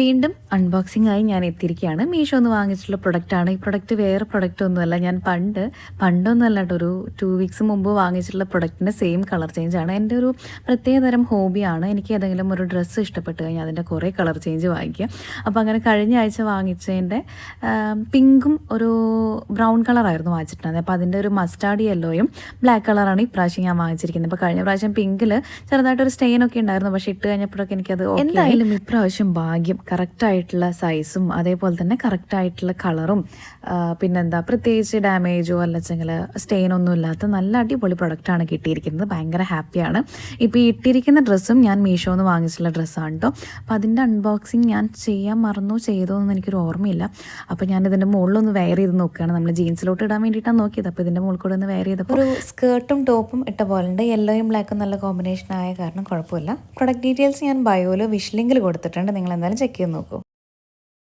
വീണ്ടും അൺബോക്സിംഗ് ആയി ഞാൻ എത്തിയിരിക്കുകയാണ്. മീഷോ എന്ന് വാങ്ങിച്ചിട്ടുള്ള പ്രൊഡക്റ്റാണ്. ഈ പ്രൊഡക്റ്റ് വേറെ പ്രൊഡക്റ്റ് ഒന്നുമല്ല. ഞാൻ പണ്ടൊന്നുമല്ല കേട്ടോ, ഒരു 2 വീക്സ് മുമ്പ് വാങ്ങിച്ചിട്ടുള്ള പ്രൊഡക്റ്റിൻ്റെ സെയിം കളർ ചേഞ്ച് ആണ്. എൻ്റെ ഒരു പ്രത്യേകതരം ഹോബിയാണ്. എനിക്ക് ഏതെങ്കിലും ഒരു ഡ്രസ്സ് ഇഷ്ടപ്പെട്ട് കഴിഞ്ഞാൽ അതിൻ്റെ കുറേ കളർ ചേഞ്ച് വാങ്ങിക്കുക. അപ്പോൾ അങ്ങനെ കഴിഞ്ഞ ആഴ്ച വാങ്ങിച്ചതിൻ്റെ പിങ്കും ഒരു ബ്രൗൺ കളറായിരുന്നു വാങ്ങിച്ചിട്ടുണ്ടായിരുന്നത്. അപ്പോൾ അതിൻ്റെ ഒരു മസ്റ്റാർഡ് യെല്ലോയും ബ്ലാക്ക് കളറാണ് ഇപ്രാവശ്യം ഞാൻ വാങ്ങിച്ചിരിക്കുന്നത്. അപ്പോൾ കഴിഞ്ഞ പ്രാവശ്യം പിങ്കിൽ ചെറുതായിട്ടൊരു സ്റ്റെയിനൊക്കെ ഉണ്ടായിരുന്നു. പക്ഷേ ഇട്ട് കഴിഞ്ഞപ്പോഴൊക്കെ എനിക്കത് എന്തായാലും ഇപ്രാവശ്യം ഭാഗ്യം കറക്റ്റായിട്ടുള്ള സൈസും അതേപോലെ തന്നെ കറക്റ്റായിട്ടുള്ള കളറും പിന്നെന്താ പ്രത്യേകിച്ച് ഡാമേജോ അല്ലെങ്കിൽ സ്റ്റെയിനൊന്നും ഇല്ലാത്ത നല്ല അടിപൊളി പ്രൊഡക്റ്റാണ് കിട്ടിയിരിക്കുന്നത്. ഭയങ്കര ഹാപ്പിയാണ്. ഇപ്പോൾ ഈ ഇട്ടിരിക്കുന്ന ഡ്രസ്സും ഞാൻ മീഷോന്ന് വാങ്ങിച്ചിട്ടുള്ള ഡ്രസ്സാണ് കേട്ടോ. അപ്പോൾ അതിൻ്റെ അൺബോക്സിങ് ഞാൻ ചെയ്യാൻ ചെയ്തോ എന്ന് എനിക്കൊരു ഓർമ്മയില്ല. അപ്പോൾ ഞാൻ ഇതിൻ്റെ മുകളിലൊന്ന് വെയർ ചെയ്ത് നോക്കുകയാണ്. നമ്മൾ ജീൻസിലോട്ട് ഇടാൻ വേണ്ടിയിട്ടാണ് നോക്കിയത്. അപ്പോൾ ഇതിൻ്റെ മുകളിൽ കൂടെ ഒന്ന് വെയർ ചെയ്തപ്പോൾ ഒരു സ്കേർട്ടും ടോപ്പും ഇട്ട പോലെ ഉണ്ട്. യെല്ലോയും ബ്ലാക്കും നല്ല കോമ്പിനേഷൻ ആയ കാരണം കുഴപ്പമില്ല. പ്രൊഡക്റ്റ് ഡീറ്റെയിൽസ് ഞാൻ ബയോയിൽ വിഷ് ലിങ്കിൽ കൊടുത്തിട്ടുണ്ട്. നിങ്ങൾ എന്തായാലും ചെക്ക് ചെയ്ത് നോക്കൂ.